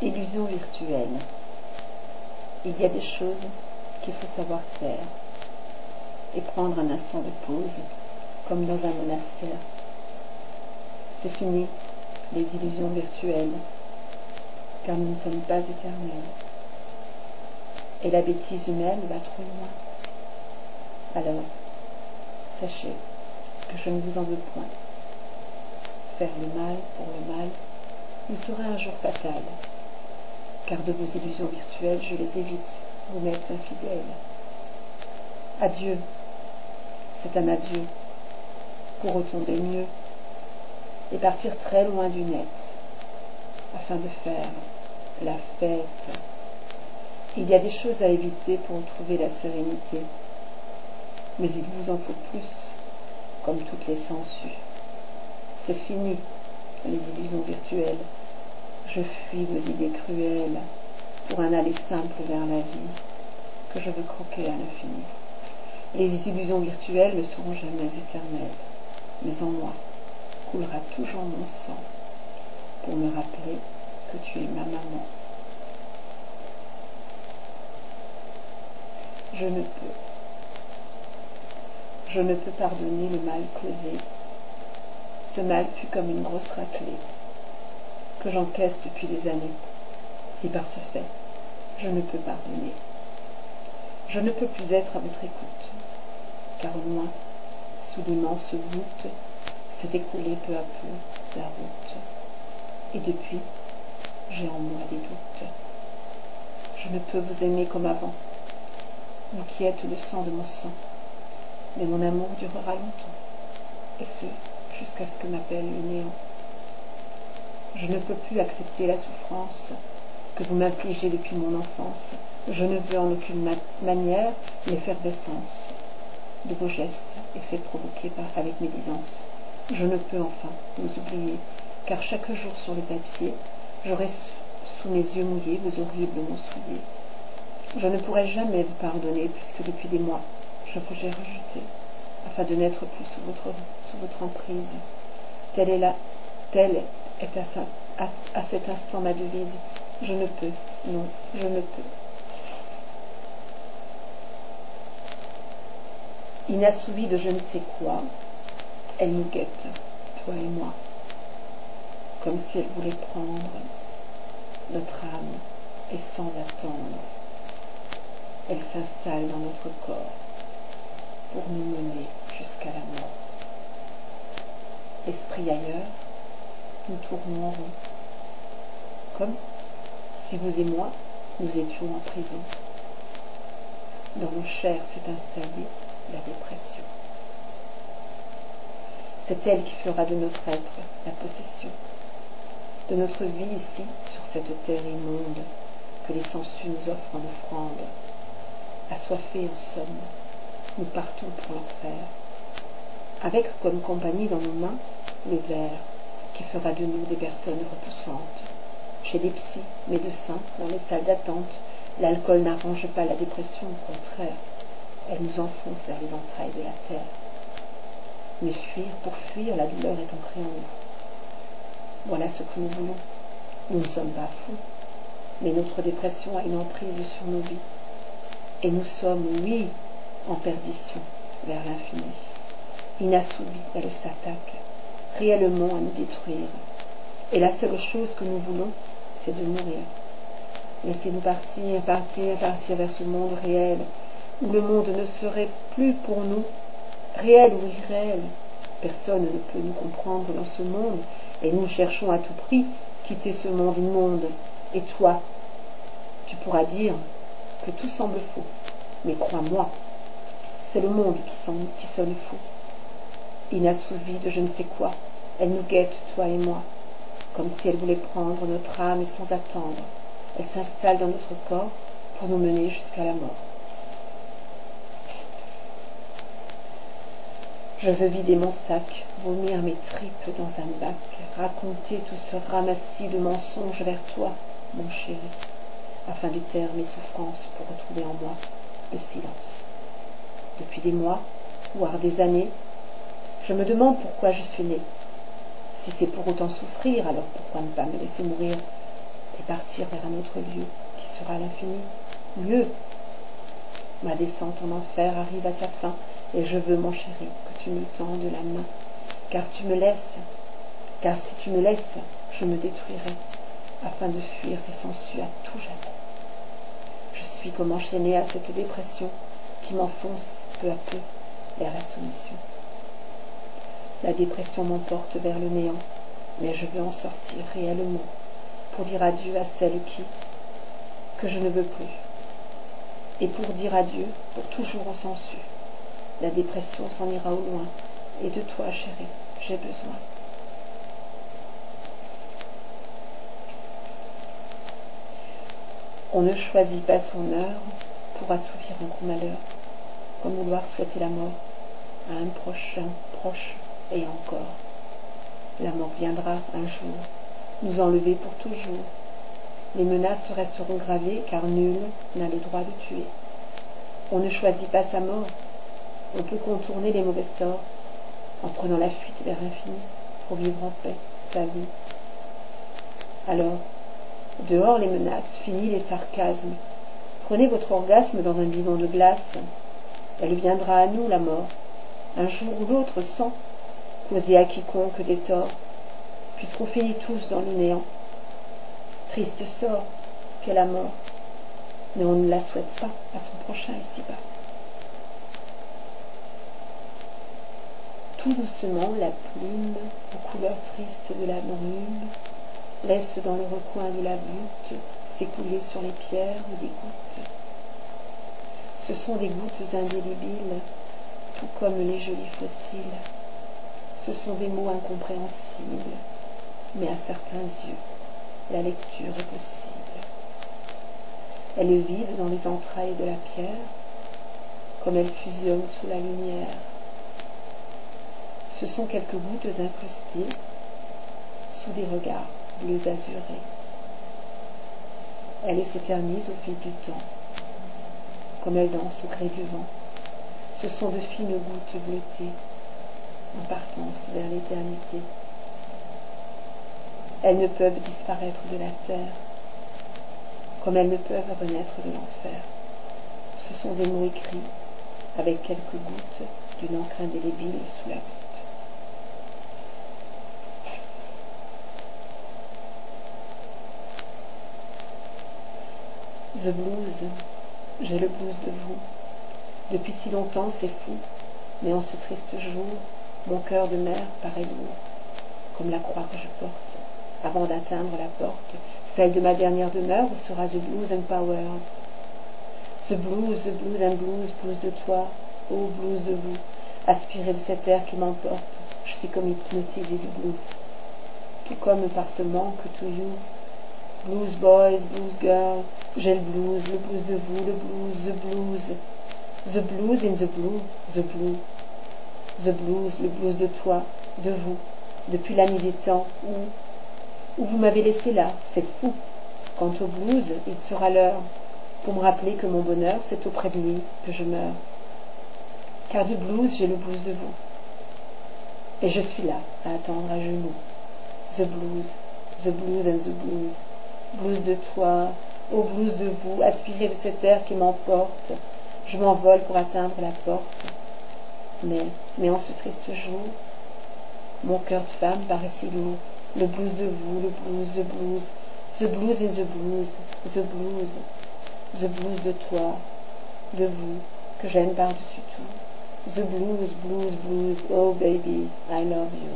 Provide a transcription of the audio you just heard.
Illusion virtuelle. Il y a des choses qu'il faut savoir faire et prendre un instant de pause, comme dans un monastère. C'est fini, les illusions virtuelles, car nous ne sommes pas éternels. Et la bêtise humaine va trop loin. Alors, sachez que je ne vous en veux point. Faire le mal pour le mal vous sera un jour fatal, car de vos illusions virtuelles, je les évite, vous m'êtes infidèles. Adieu, c'est un adieu, pour retomber mieux, et partir très loin du net, afin de faire la fête. Il y a des choses à éviter pour retrouver la sérénité, mais il vous en faut plus, comme toutes les sangsues. C'est fini, les illusions virtuelles. Je fuis vos idées cruelles pour un aller simple vers la vie que je veux croquer à l'infini. Les illusions virtuelles ne seront jamais éternelles, mais en moi coulera toujours mon sang pour me rappeler que tu es ma maman. Je ne peux pardonner le mal causé. Ce mal fut comme une grosse raclée que j'encaisse depuis des années, et par ce fait, je ne peux pardonner. Je ne peux plus être à votre écoute, car au moins, sous l'immense voûte, s'est écoulée peu à peu la route, et depuis, j'ai en moi des doutes. Je ne peux vous aimer comme avant, vous qui êtes le sang de mon sang, mais mon amour durera longtemps, et ce, jusqu'à ce que m'appelle le néant. Je ne peux plus accepter la souffrance que vous m'infligez depuis mon enfance. Je ne veux en aucune manière l'effervescence de vos gestes, effets provoqués avec médisance. Je ne peux enfin vous oublier, car chaque jour sur le papier, j'aurai sous mes yeux mouillés vos horribles mots souillés. Je ne pourrai jamais vous pardonner, puisque depuis des mois, je vous ai rejeté, afin de n'être plus sous votre emprise. Telle est à cet instant ma devise. Je ne peux, non, je ne peux. Inassouvie de je ne sais quoi, elle nous guette, toi et moi, comme si elle voulait prendre notre âme, et sans attendre, elle s'installe dans notre corps pour nous mener jusqu'à la mort. Esprit ailleurs, nous tournons en rond, comme si vous et moi, nous étions en prison. Dans nos chairs s'est installée la dépression. C'est elle qui fera de notre être la possession de notre vie ici, sur cette terre immonde que les sangsues nous offrent en offrande. Assoiffés en somme, nous partons pour l'enfer, avec comme compagnie dans nos mains le verre qui fera de nous des personnes repoussantes. Chez les psys, médecins, dans les salles d'attente, l'alcool n'arrange pas la dépression, au contraire, elle nous enfonce vers les entrailles de la terre. Mais fuir pour fuir, la douleur est ancrée en nous. Voilà ce que nous voulons. Nous ne sommes pas fous, mais notre dépression a une emprise sur nos vies. Et nous sommes, oui, en perdition vers l'infini. Inassouvis, elle s'attaque réellement à nous détruire. Et la seule chose que nous voulons, c'est de mourir. Laissez-nous partir vers ce monde réel, où le monde ne serait plus pour nous, réel ou irréel. Personne ne peut nous comprendre dans ce monde, et nous cherchons à tout prix quitter ce monde immonde. Et toi, tu pourras dire que tout semble faux, mais crois-moi, c'est le monde qui sonne faux. Inassouvie de je ne sais quoi, elle nous guette, toi et moi, comme si elle voulait prendre notre âme et sans attendre, elle s'installe dans notre corps pour nous mener jusqu'à la mort. Je veux vider mon sac, vomir mes tripes dans un bac, raconter tout ce ramassis de mensonges vers toi, mon chéri, afin de taire mes souffrances pour retrouver en moi le silence. Depuis des mois, voire des années, je me demande pourquoi je suis née. Si c'est pour autant souffrir, alors pourquoi ne pas me laisser mourir et partir vers un autre lieu qui sera l'infini. Mieux, ma descente en enfer arrive à sa fin, et je veux, mon chéri, que tu me tendes la main, car si tu me laisses, je me détruirai, afin de fuir ces sangsues à tout jamais. Je suis comme enchaîné à cette dépression qui m'enfonce peu à peu vers la soumission. La dépression m'emporte vers le néant, mais je veux en sortir réellement, pour dire adieu à celle que je ne veux plus, et pour dire adieu pour toujours aux sangsues. La dépression s'en ira au loin, et de toi, chérie, j'ai besoin. On ne choisit pas son heure pour assouvir un gros malheur, comme vouloir souhaiter la mort à un prochain proche, et encore. La mort viendra un jour, nous enlever pour toujours. Les menaces resteront gravées, car nul n'a le droit de tuer. On ne choisit pas sa mort, on peut contourner les mauvais sorts, en prenant la fuite vers l'infini, pour vivre en paix sa vie. Alors, dehors les menaces, fini les sarcasmes. Prenez votre orgasme dans un bidon de glace. Elle viendra à nous, la mort, un jour ou l'autre, sans causer à quiconque des torts, puisqu'on finit tous dans le néant. Triste sort qu'est la mort, mais on ne la souhaite pas à son prochain ici-bas. Tout doucement, la plume, aux couleurs tristes de la brume, laisse dans le recoin de la voûte s'écouler sur les pierres des gouttes. Ce sont des gouttes indélébiles, tout comme les jolis fossiles. Ce sont des mots incompréhensibles, mais à certains yeux, la lecture est possible. Elles vivent dans les entrailles de la pierre, comme elles fusionnent sous la lumière. Ce sont quelques gouttes incrustées sous des regards bleus azurés. Elles s'éternisent au fil du temps, comme elles dansent au gré du vent. Ce sont de fines gouttes bleutées, en partance vers l'éternité. Elles ne peuvent disparaître de la terre, comme elles ne peuvent renaître de l'enfer. Ce sont des mots écrits, avec quelques gouttes d'une encre indélébile sous la voûte. The blues, j'ai le blues de vous. Depuis si longtemps, c'est fou, mais en ce triste jour, mon cœur de mère paraît lourd, comme la croix que je porte. Avant d'atteindre la porte, celle de ma dernière demeure, où sera the blues and powers. The blues and blues, blues de toi, ô blues de vous, aspirez de cet air qui m'emporte, je suis comme hypnotisée du blues. Tout comme par ce manque to you, blues boys, blues girls, j'ai le blues de vous, le blues, the blues in the blue, the blue, the blues, le blues de toi, de vous, depuis la nuit des temps où vous m'avez laissé là, c'est fou. Quant au blues, il sera l'heure, pour me rappeler que mon bonheur, c'est auprès de lui que je meurs. Car du blues, j'ai le blues de vous. Et je suis là, à attendre à genoux. The blues and the blues. Blues de toi, ô blues de vous, aspirez de cet air qui m'emporte. Je m'envole pour atteindre la porte. Mais en ce triste jour, mon cœur de femme paraît si lourd. Le blues de vous, le blues, the blues in the blues, the blues de toi, de vous, que j'aime par-dessus tout. The blues, oh baby, I love you.